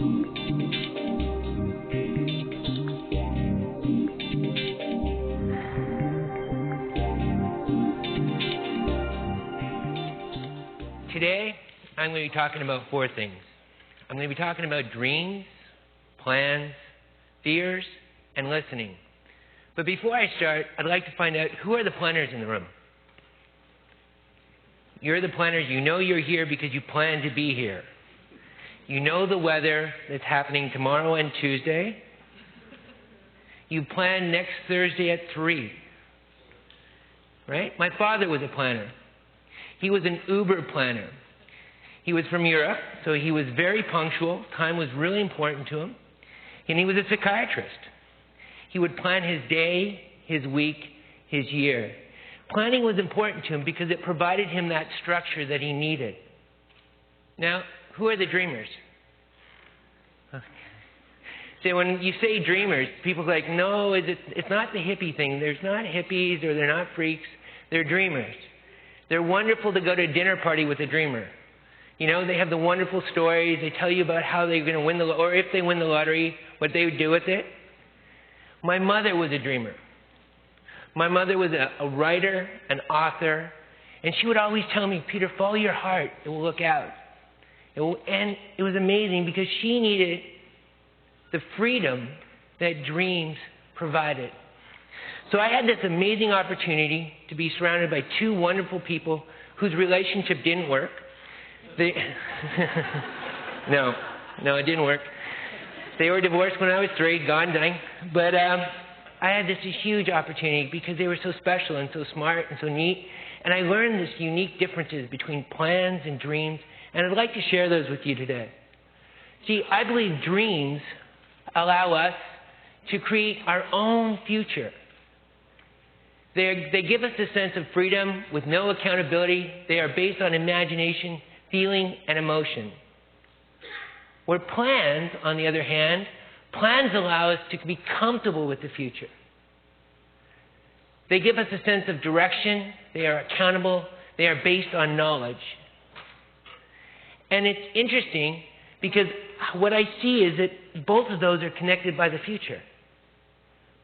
Today, I'm going to be talking about 4 things. I'm going to be talking about dreams, plans, fears, and listening. But before I start, I'd like to find out who are the planners in the room. You're the planners. You know you're here because you plan to be here. You know the weather that's happening tomorrow and Tuesday. You plan next Thursday at 3. Right? My father was a planner. He was an Uber planner. He was from Europe, so he was very punctual. Time was really important to him. And he was a psychiatrist. He would plan his day, his week, his year. Planning was important to him because it provided him that structure that he needed. Now, who are the dreamers? So when you say dreamers, people are like, no, it's not the hippie thing. There's not hippies or they're not freaks. They're dreamers. They're wonderful to go to a dinner party with a dreamer. You know, they have the wonderful stories. They tell you about how they're going to win or if they win the lottery, what they would do with it. My mother was a dreamer. My mother was a writer, an author, and she would always tell me, Peter, follow your heart. It will look out. And it was amazing because she needed the freedom that dreams provided. So I had this amazing opportunity to be surrounded by 2 wonderful people whose relationship didn't work. No, it didn't work. They were divorced when I was 3, gone, dying. But I had this huge opportunity because they were so special and so smart and so neat. And I learned this unique differences between plans and dreams. And I'd like to share those with you today. See, I believe dreams allow us to create our own future. They give us a sense of freedom with no accountability. They are based on imagination, feeling, and emotion. Where plans, on the other hand, plans allow us to be comfortable with the future. They give us a sense of direction. They are accountable. They are based on knowledge. And it's interesting because what I see is that both of those are connected by the future.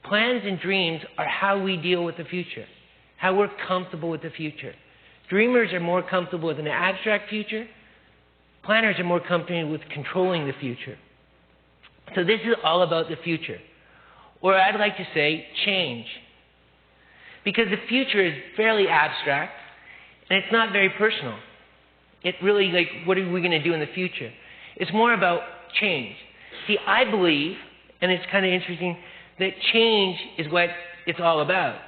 Plans and dreams are how we deal with the future, how we're comfortable with the future. Dreamers are more comfortable with an abstract future. Planners are more comfortable with controlling the future. So this is all about the future. Or I'd like to say change. Because the future is fairly abstract and it's not very personal. It really, what are we going to do in the future? It's more about change. See, I believe, and it's kind of interesting, that change is what it's all about.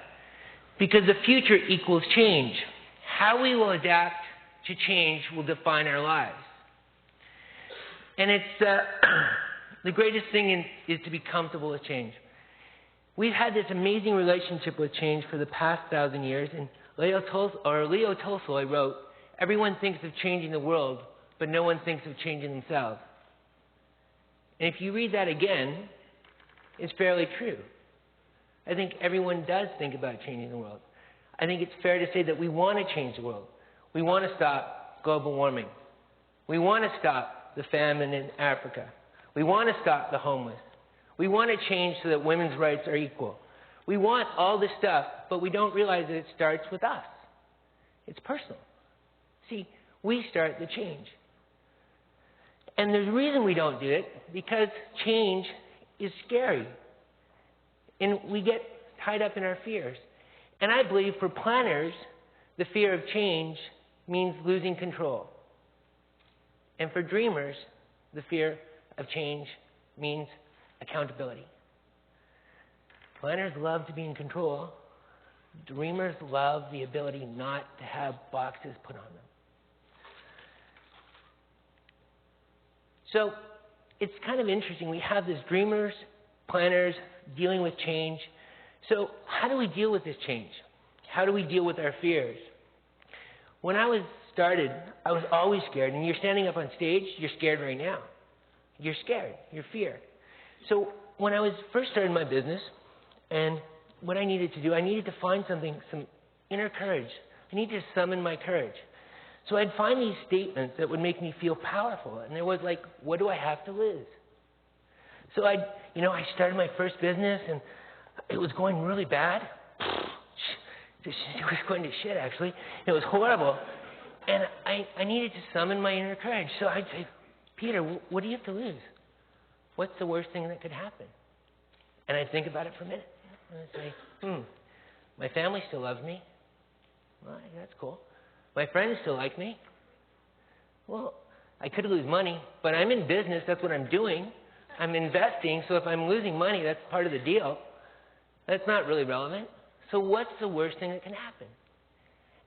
Because the future equals change. How we will adapt to change will define our lives. And it's the greatest thing is to be comfortable with change. We've had this amazing relationship with change for the past 1,000 years. And Leo Tolstoy wrote, everyone thinks of changing the world, but no one thinks of changing themselves. And if you read that again, it's fairly true. I think everyone does think about changing the world. I think it's fair to say that we want to change the world. We want to stop global warming. We want to stop the famine in Africa. We want to stop the homeless. We want to change so that women's rights are equal. We want all this stuff, but we don't realize that it starts with us. It's personal. See, we start the change. And the reason we don't do it, because change is scary. And we get tied up in our fears. And I believe for planners, the fear of change means losing control. And for dreamers, the fear of change means accountability. Planners love to be in control. Dreamers love the ability not to have boxes put on them. So it's kind of interesting. We have this dreamers, planners, dealing with change. So how do we deal with this change? How do we deal with our fears? When I was started, I was always scared. And you're standing up on stage, you're scared right now. You're scared. You're fear. So when I was first starting my business, and what I needed to do, I needed to find something, some inner courage. I needed to summon my courage. So I'd find these statements that would make me feel powerful. And there was like, what do I have to lose? So I started my first business, and it was going really bad. It was going to shit, actually. It was horrible. And I needed to summon my inner courage. So I'd say, Peter, what do you have to lose? What's the worst thing that could happen? And I'd think about it for a minute. And I'd say, my family still loves me. Well, that's cool. My friends still like me. Well, I could lose money, but I'm in business. That's what I'm doing. I'm investing. So if I'm losing money, that's part of the deal. That's not really relevant. So what's the worst thing that can happen?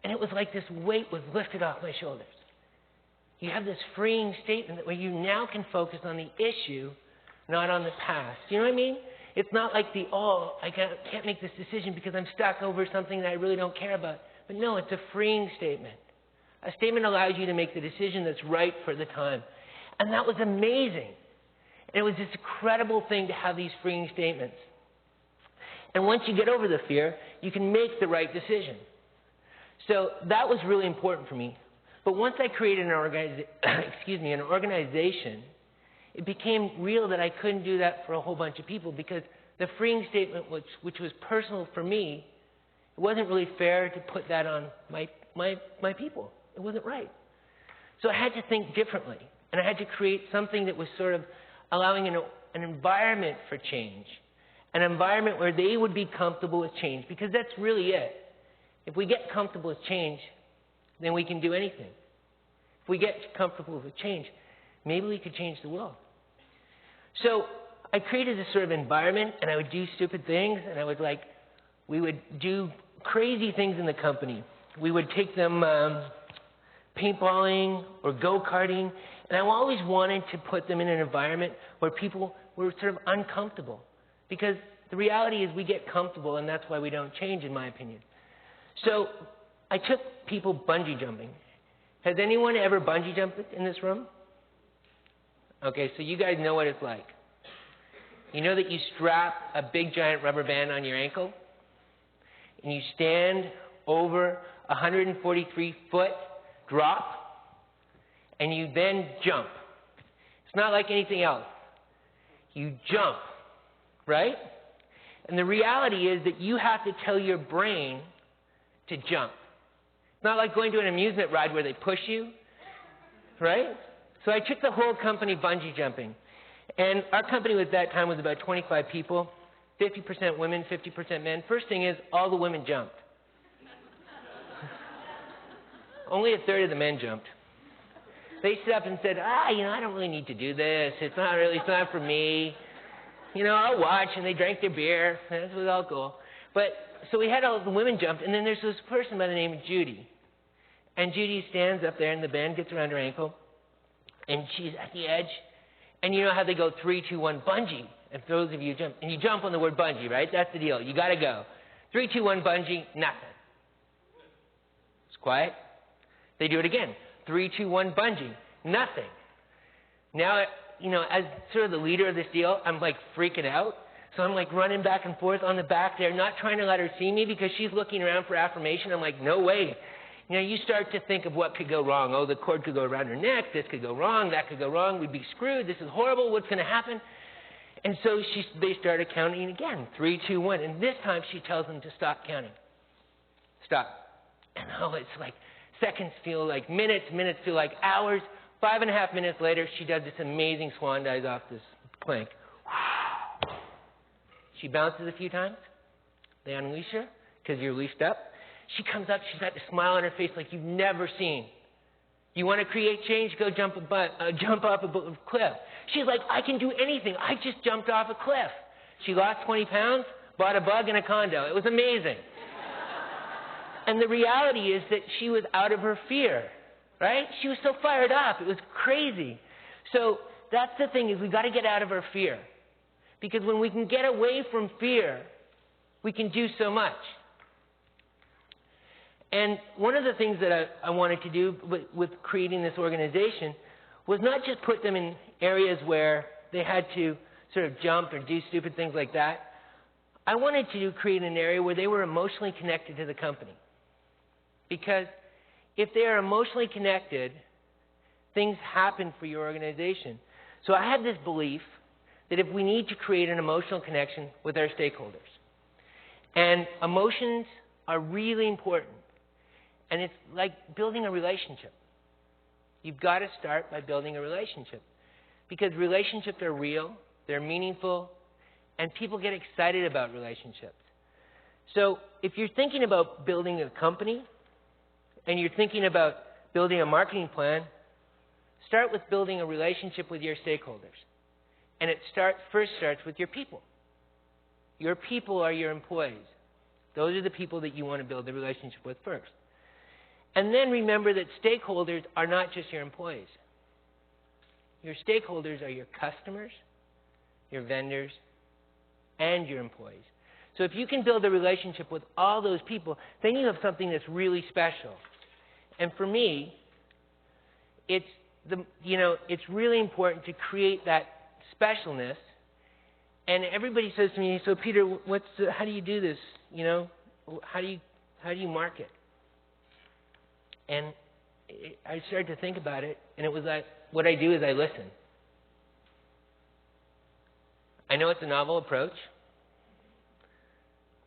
And it was like this weight was lifted off my shoulders. You have this freeing statement where you now can focus on the issue, not on the past. You know what I mean? It's not like I can't make this decision because I'm stuck over something that I really don't care about. But no, it's a freeing statement. A statement allows you to make the decision that's right for the time. And that was amazing. And it was this incredible thing to have these freeing statements. And once you get over the fear, you can make the right decision. So that was really important for me. But once I created an organization, it became real that I couldn't do that for a whole bunch of people because the freeing statement, which was personal for me, it wasn't really fair to put that on my people. It wasn't right. So I had to think differently. And I had to create something that was sort of allowing an environment for change. An environment where they would be comfortable with change. Because that's really it. If we get comfortable with change, then we can do anything. If we get comfortable with change, maybe we could change the world. So I created this sort of environment, and I would do stupid things, and we would do crazy things in the company. We would take them paintballing or go-karting, and I always wanted to put them in an environment where people were sort of uncomfortable. Because the reality is we get comfortable, and that's why we don't change, in my opinion. So I took people bungee jumping. Has anyone ever bungee jumped in this room? Okay, so you guys know what it's like. You know that you strap a big giant rubber band on your ankle, and you stand over a 143-foot drop, and you then jump. It's not like anything else. You jump, right? And the reality is that you have to tell your brain to jump. It's not like going to an amusement ride where they push you, right? So I took the whole company bungee jumping. And our company at that time was about 25 people, 50% women, 50% men. First thing is, all the women jumped. Only a third of the men jumped. They stood up and said, I don't really need to do this. It's not for me. I'll watch. And they drank their beer. This was all cool. But so we had all the women jumped, and then there's this person by the name of Judy. And Judy stands up there, and the band gets around her ankle, and she's at the edge. And you know how they go 3, 2, 1, bungee. And for those of you who jump, and you jump on the word bungee, right? That's the deal. You got to go. 3, 2, 1, bungee, nothing. It's quiet. They do it again. 3, 2, 1, bungee, nothing. Now, as sort of the leader of this deal, I'm like freaking out. So I'm like running back and forth on the back there, not trying to let her see me because she's looking around for affirmation. I'm like, no way. You start to think of what could go wrong. Oh, the cord could go around her neck. This could go wrong. That could go wrong. We'd be screwed. This is horrible. What's going to happen? And so they started counting again. 3, 2, 1. And this time she tells them to stop counting. Stop. And it's like seconds feel like minutes. Minutes feel like hours. 5.5 minutes later, she does this amazing swan dive off this plank. She bounces a few times. They unleash her because you're leashed up. She comes up. She's got this smile on her face like you've never seen. You want to create change? Go jump off a cliff. She's like, I can do anything. I just jumped off a cliff. She lost 20 pounds, bought a bug and a condo. It was amazing. And the reality is that she was out of her fear, right? She was so fired up. It was crazy. So that's the thing is we've got to get out of our fear. Because when we can get away from fear, we can do so much. And one of the things that I wanted to do with creating this organization was not just put them in areas where they had to sort of jump or do stupid things like that. I wanted to create an area where they were emotionally connected to the company. Because if they are emotionally connected, things happen for your organization. So I had this belief that if we need to create an emotional connection with our stakeholders. And emotions are really important. And it's like building a relationship. You've got to start by building a relationship. Because relationships are real, they're meaningful, and people get excited about relationships. So if you're thinking about building a company, and you're thinking about building a marketing plan, start with building a relationship with your stakeholders. And it first starts with your people. Your people are your employees. Those are the people that you want to build the relationship with first. And then remember that stakeholders are not just your employees. Your stakeholders are your customers, your vendors, and your employees. So if you can build a relationship with all those people, then you have something that's really special. And for me, it's really important to create that specialness. And everybody says to me, "So Peter, how do you do this? How do you market?" And I started to think about it, and it was like, what I do is I listen. I know it's a novel approach.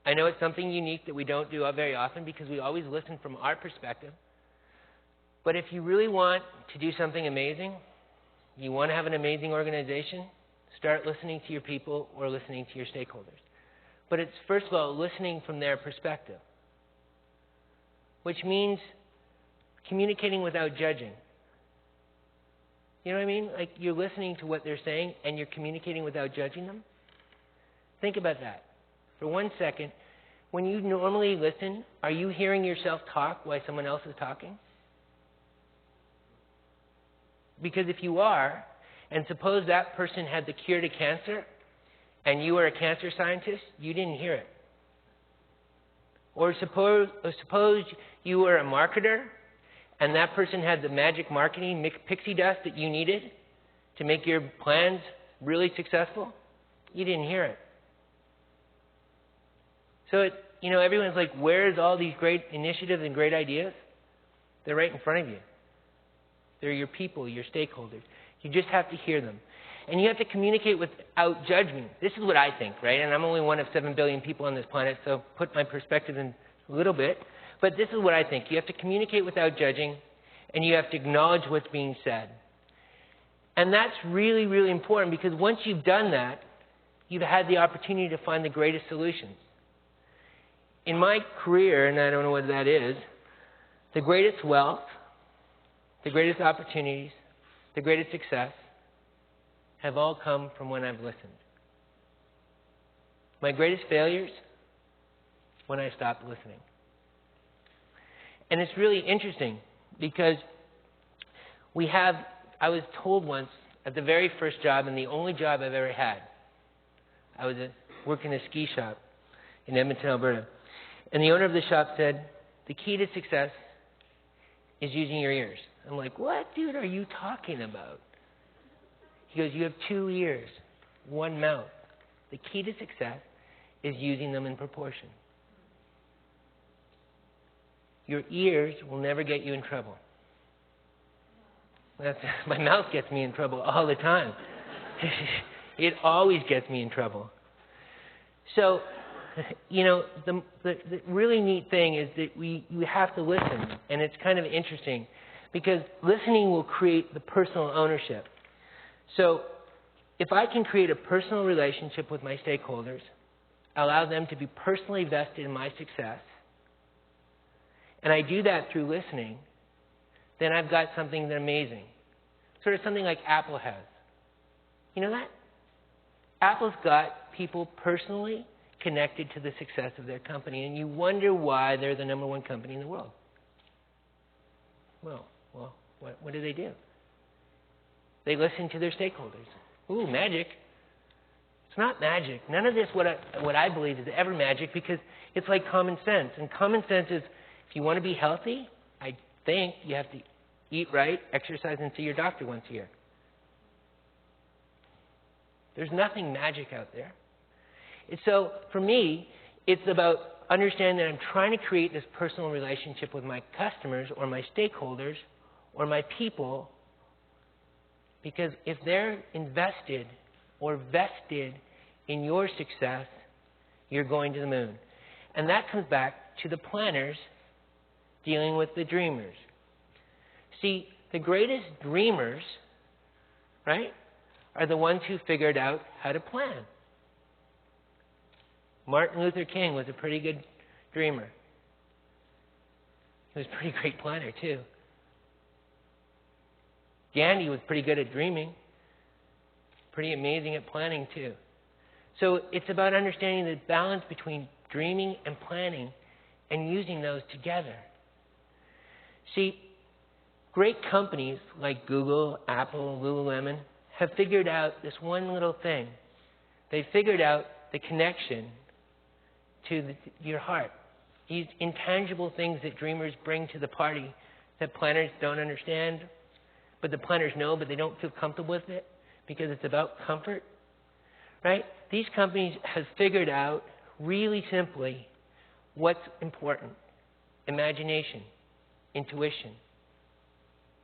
I know it's something unique that we don't do very often because we always listen from our perspective. But if you really want to do something amazing, you want to have an amazing organization, start listening to your people or listening to your stakeholders. But it's, first of all, listening from their perspective, which means communicating without judging. You know what I mean? Like you're listening to what they're saying and you're communicating without judging them. Think about that for 1 second. When you normally listen, are you hearing yourself talk while someone else is talking? Because if you are, and suppose that person had the cure to cancer, and you were a cancer scientist, you didn't hear it. Or suppose you were a marketer, and that person had the magic marketing pixie dust that you needed to make your plans really successful, you didn't hear it. So, everyone's like, where's all these great initiatives and great ideas? They're right in front of you. They're your people, your stakeholders. You just have to hear them. And you have to communicate without judgment. This is what I think, right? And I'm only one of 7 billion people on this planet, so put my perspective in a little bit. But this is what I think. You have to communicate without judging, and you have to acknowledge what's being said. And that's really, really important because once you've done that, you've had the opportunity to find the greatest solutions. In my career, and I don't know what that is, the greatest wealth, the greatest opportunities, the greatest success have all come from when I've listened. My greatest failures, when I stopped listening. And it's really interesting because I was told once at the very first job and the only job I've ever had, I was working in a ski shop in Edmonton, Alberta. And the owner of the shop said, the key to success is using your ears. I'm like, what, dude, are you talking about? He goes, you have 2 ears, 1 mouth. The key to success is using them in proportion. Your ears will never get you in trouble. My mouth gets me in trouble all the time. It always gets me in trouble. So, the really neat thing is that we have to listen. And it's kind of interesting because listening will create the personal ownership. So if I can create a personal relationship with my stakeholders, allow them to be personally vested in my success, and I do that through listening, then I've got something amazing. Sort of something like Apple has. You know that? Apple's got people personally connected to the success of their company, and you wonder why they're the #1 company in the world. Well, what do? They listen to their stakeholders. Ooh, magic. It's not magic. None of this, what I believe, is ever magic because it's like common sense. And common sense is if you want to be healthy, I think you have to eat right, exercise, and see your doctor once a year. There's nothing magic out there. And so for me, it's about understanding that I'm trying to create this personal relationship with my customers or my stakeholders or my people, because if they're invested or vested in your success, you're going to the moon. And that comes back to the planners dealing with the dreamers. See, the greatest dreamers, right, are the ones who figured out how to plan. Martin Luther King was a pretty good dreamer. He was a pretty great planner, too. Gandhi was pretty good at dreaming. Pretty amazing at planning, too. So it's about understanding the balance between dreaming and planning and using those together. See, great companies like Google, Apple, Lululemon have figured out this one little thing. They figured out the connection to your heart. These intangible things that dreamers bring to the party that planners don't understand, but the planners know, but they don't feel comfortable with it because it's about comfort, right? These companies have figured out really simply what's important. Imagination, intuition,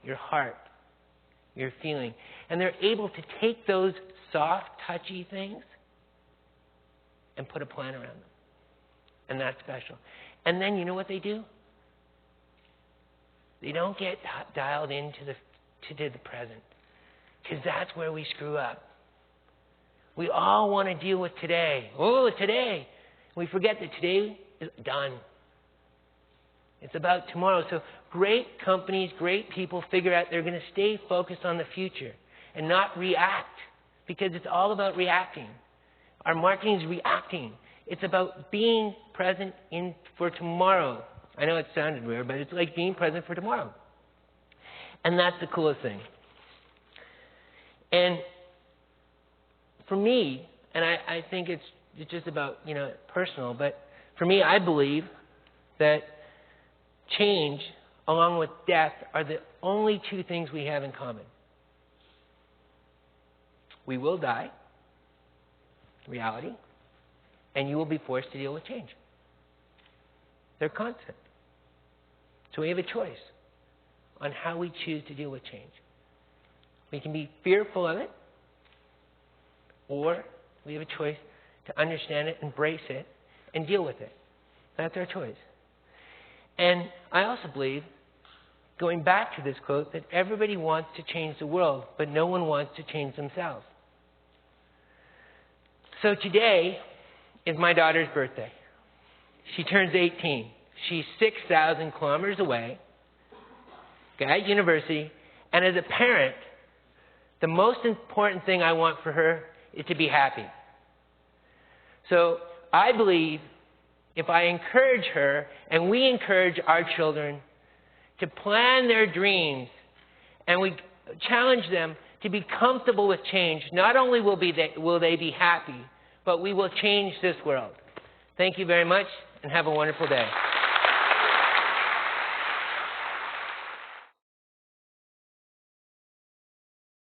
your heart, your feeling. And they're able to take those soft, touchy things and put a plan around them. And that's special. And then you know what they do? They don't get dialed into the present. Because that's where we screw up. We all want to deal with today. Oh, today. We forget that today is done. It's about tomorrow. So great companies, great people figure out they're going to stay focused on the future and not react. Because it's all about reacting. Our marketing is reacting. It's about being present for tomorrow. I know it sounded weird, but it's like being present for tomorrow. And that's the coolest thing. And for me, and I think it's just about, personal, but for me, I believe that change, along with death, are the only two things we have in common. We will die, reality, and you will be forced to deal with change. They're constant. So we have a choice on how we choose to deal with change. We can be fearful of it, or we have a choice to understand it, embrace it, and deal with it. That's our choice. And I also believe, going back to this quote, that everybody wants to change the world, but no one wants to change themselves. So today is my daughter's birthday. She turns 18. She's 6,000 kilometers away at university. And as a parent, the most important thing I want for her is to be happy. So I believe if I encourage her and we encourage our children to plan their dreams and we challenge them to be comfortable with change, not only will they be happy, but we will change this world. Thank you very much and have a wonderful day.